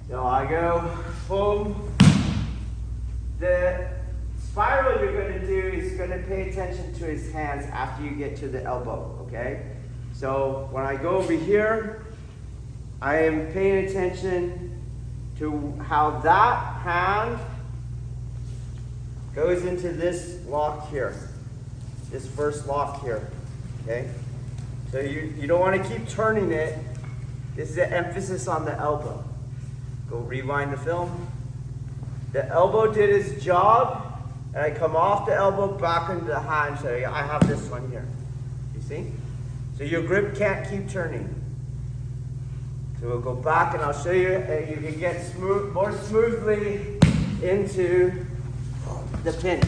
So I go, boom. The spiral you're going to do is going to pay attention to his hands after you get to the elbow, okay? So when I go over here, I am paying attention to how that hand goes into this lock here, this first lock here, okay? So you don't want to keep turning it. This is the emphasis on the elbow. Go rewind the film. The elbow did its job, and I come off the elbow back into the hand. So I have this one here. You see? So your grip can't keep turning. So we'll go back, and I'll show you. You can get more smoothly into the pin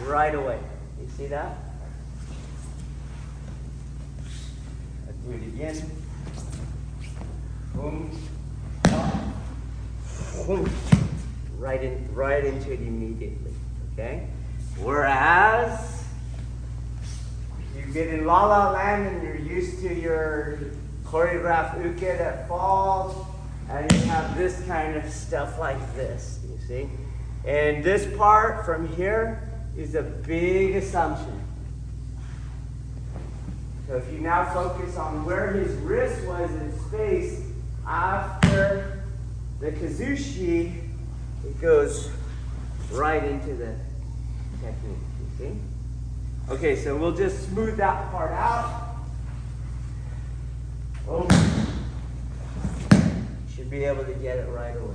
right away. You see that? Let's do it again. Boom. Boom. Right into it immediately. Okay? Whereas you get in La La Land and you're used to your choreographed uke that falls, and you have this kind of stuff like this, you see? And this part from here is a big assumption. So if you now focus on where his wrist was in space after the kazushi, it goes right into the technique, you see? Okay, so we'll just smooth that part out. Oh, should be able to get it right away.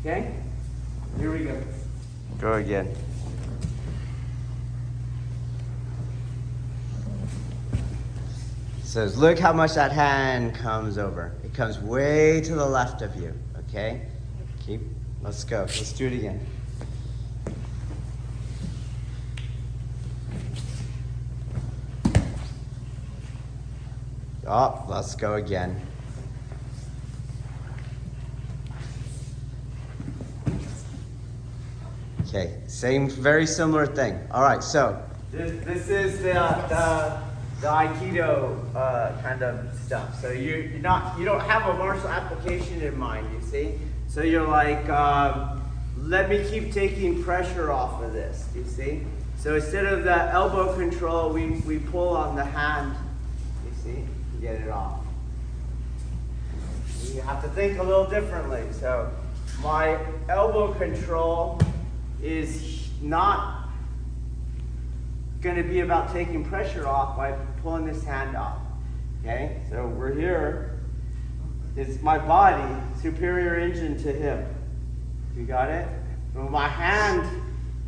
Okay? Here we go. Go again. So look how much that hand comes over. It comes way to the left of you. Okay? Let's go. Let's do it again. Oh, let's go again. Okay, same, very similar thing. All right, so this is the Aikido kind of stuff. So you don't have a martial application in mind, you see. So you're like, let me keep taking pressure off of this, you see. So instead of the elbow control, we pull on the hand, you see, to get it off. You have to think a little differently. So my elbow control is not going to be about taking pressure off by pulling this hand off. Okay, so we're here. It's my body, superior engine to him. You got it? Well, my hand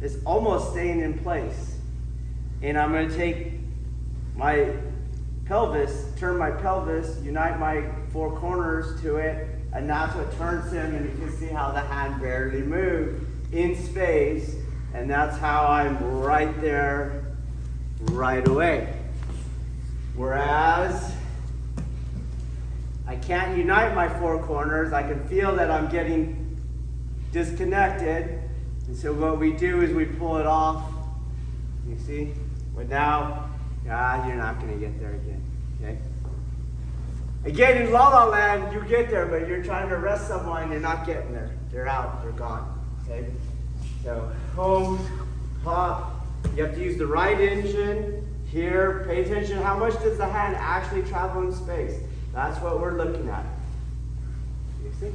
is almost staying in place. And I'm going to take my pelvis, turn my pelvis, unite my four corners to it, and that's what turns him, and you can see how the hand barely moved in space, and that's how I'm right there right away. Whereas I can't unite my four corners. I can feel that I'm getting disconnected, and so what we do is we pull it off. You see? But now, you're not going to get there again. Okay? Again, in La La Land, you get there, but you're trying to arrest someone, you're not getting there. They're out, they're gone. Okay? So, home, pop. You have to use the right engine. Here, pay attention. How much does the hand actually travel in space? That's what we're looking at. You see?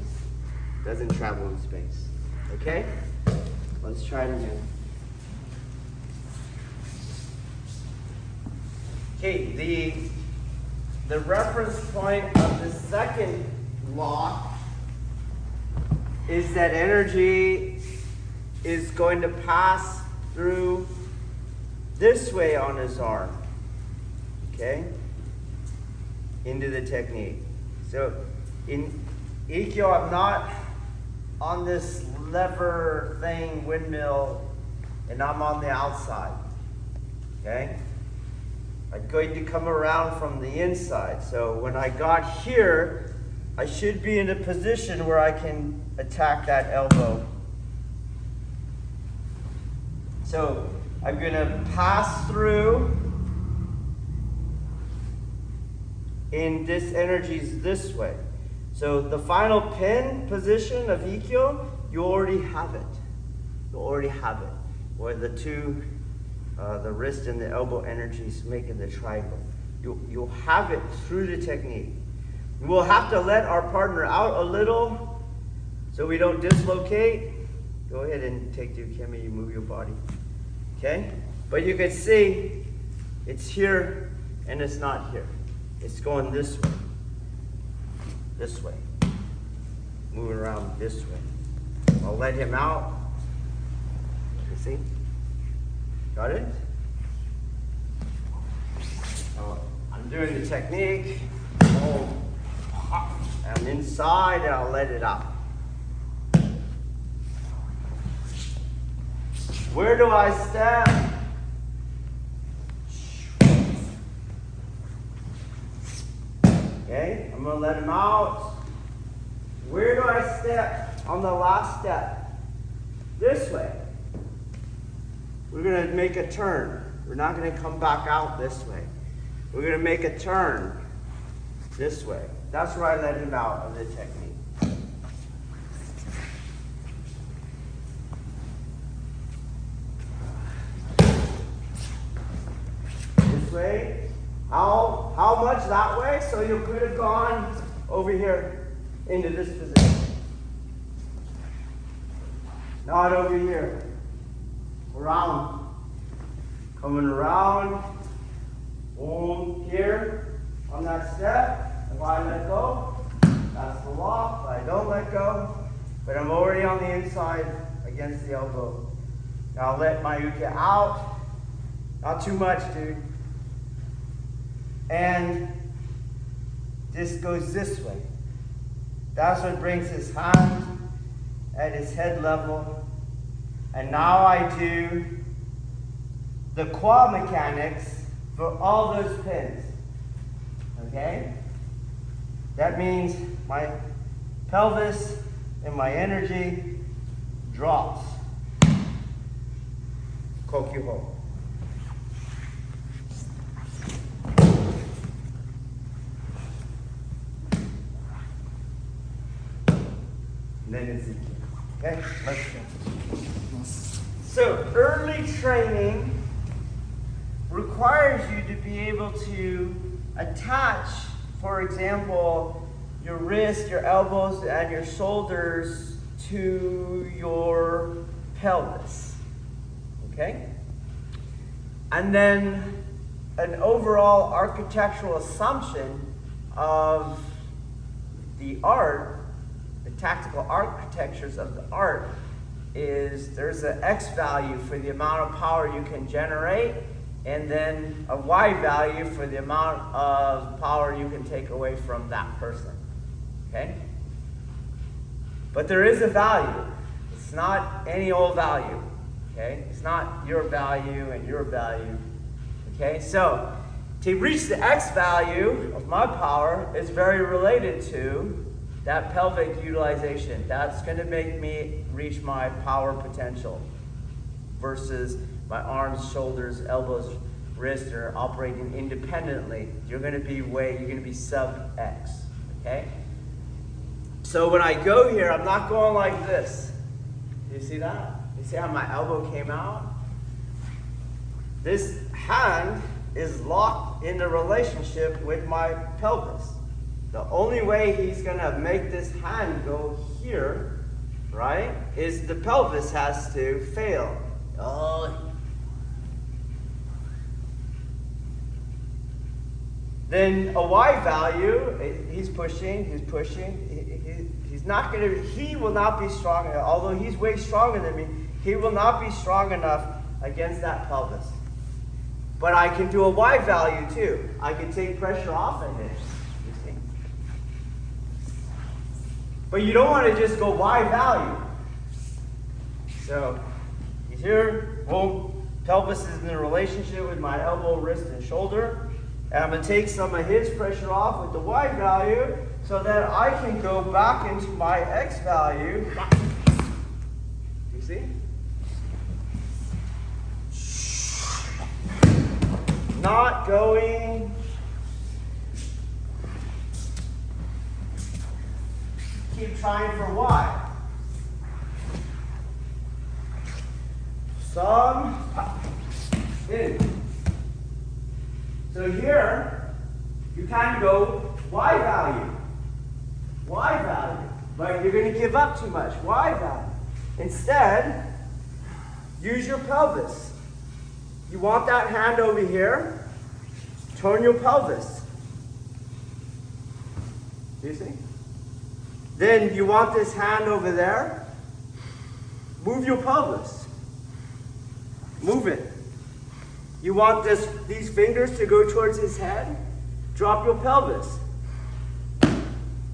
Doesn't travel in space. Okay? Let's try it again. Okay, the reference point of the second lock is that energy is going to pass through this way on his arm, okay, into the technique. So in Ikkyo, I'm not on this lever thing, windmill, and I'm on the outside, okay? I'm going to come around from the inside. So when I got here, I should be in a position where I can attack that elbow. So I'm going to pass through, and this energy is this way. So the final pin position of Ikkyo, you already have it. You already have it. Where the two, the wrist and the elbow energies making the triangle. You'll have it through the technique. We'll have to let our partner out a little so we don't dislocate. Go ahead and take the ukemi, you move your body. Okay? But you can see it's here and it's not here. It's going this way. This way. Moving around this way. I'll let him out. You see? Got it? I'm doing the technique. I'm inside and I'll let it out. Where do I step? Okay, I'm going to let him out. Where do I step on the last step? This way. We're going to make a turn. We're not going to come back out this way. We're going to make a turn this way. That's where I let him out of the technique. This way. How much that way? So you could have gone over here into this position. Not over here. Around. Coming around. Boom. Here. On that step. If I let go, that's the lock. If I don't let go, but I'm already on the inside against the elbow. Now I'll let my uke out. Not too much, dude. And this goes this way. That's what brings his hand at his head level. And now I do the quad mechanics for all those pins. Okay? That means my pelvis and my energy drops. Kihon. And then it's Ikkyo. Okay, let's go. So early training requires you to be able to attach, for example, your wrist, your elbows, and your shoulders to your pelvis. Okay? And then an overall architectural assumption of the art, the tactical architectures of the art, is there's an X value for the amount of power you can generate, and then a Y value for the amount of power you can take away from that person. Okay? But there is a value. It's not any old value. Okay? It's not your value and your value. Okay? So, to reach the X value of my power is very related to that pelvic utilization. That's going to make me reach my power potential versus my arms, shoulders, elbows, wrists are operating independently. You're going to be sub X. Okay? So when I go here, I'm not going like this. You see that? You see how my elbow came out? This hand is locked in a relationship with my pelvis. The only way he's going to make this hand go here, right, is the pelvis has to fail. Then a Y value, he's pushing. He's not going to, he will not be strong enough, although he's way stronger than me, he will not be strong enough against that pelvis. But I can do a Y value too. I can take pressure off of it. But you don't want to just go Y value. So, he's here, boom, pelvis is in a relationship with my elbow, wrist, and shoulder. And I'm going to take some of his pressure off with the Y value so that I can go back into my X value. You see? Not going keep trying for Y. Some in. So here, you kind of go Y value. Y value. But you're going to give up too much. Y value. Instead, use your pelvis. You want that hand over here. Turn your pelvis. Do you see? Then you want this hand over there. Move your pelvis. Move it. You want these fingers to go towards his head. Drop your pelvis.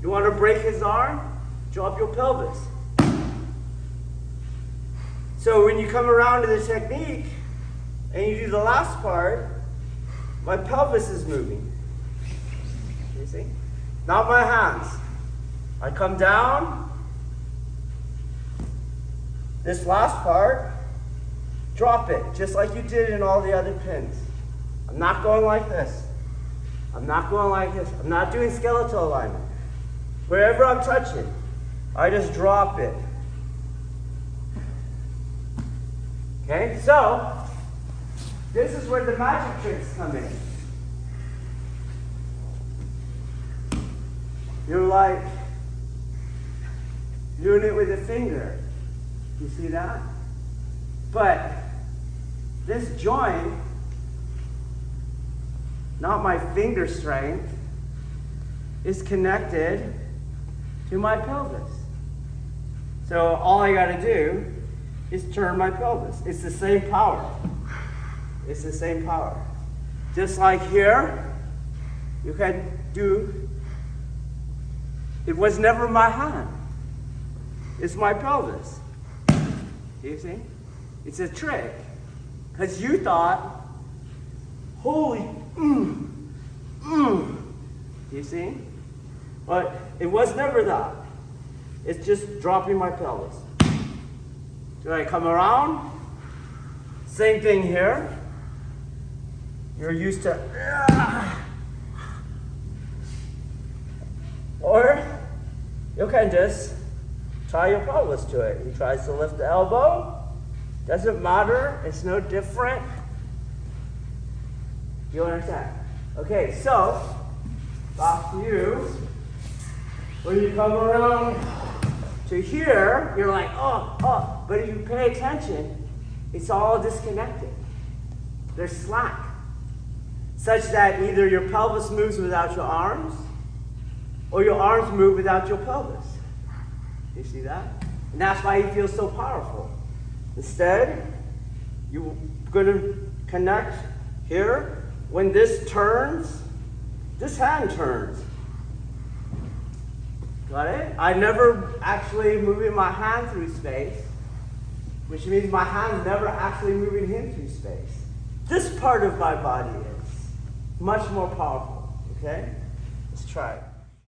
You want to break his arm? Drop your pelvis. So when you come around to the technique and you do the last part, my pelvis is moving. You see? Not my hands. I come down. This last part, drop it, just like you did in all the other pins. I'm not going like this. I'm not going like this. I'm not doing skeletal alignment. Wherever I'm touching, I just drop it. Okay, so this is where the magic tricks come in. You're like doing it with a finger. You see that? But this joint, not my finger strength, is connected to my pelvis. So all I got to do is turn my pelvis. It's the same power. It's the same power. Just like here, you can do, it was never my hand. It's my pelvis. You see? It's a trick. Because you thought, holy, You see? But it was never that. It's just dropping my pelvis. Do I come around? Same thing here. You're used to, or you can just tie your pelvis to it. He tries to lift the elbow. Doesn't matter. It's no different. You understand? Okay, so back to you. When you come around to here, you're like, oh, but if you pay attention, it's all disconnected. There's slack. Such that either your pelvis moves without your arms, or your arms move without your pelvis. You see that? And that's why you feel so powerful. Instead, you're going to connect here. When this turns, this hand turns. Got it? I never actually moving my hand through space, which means my hand's never actually moving him through space. This part of my body is much more powerful, okay? Let's try it.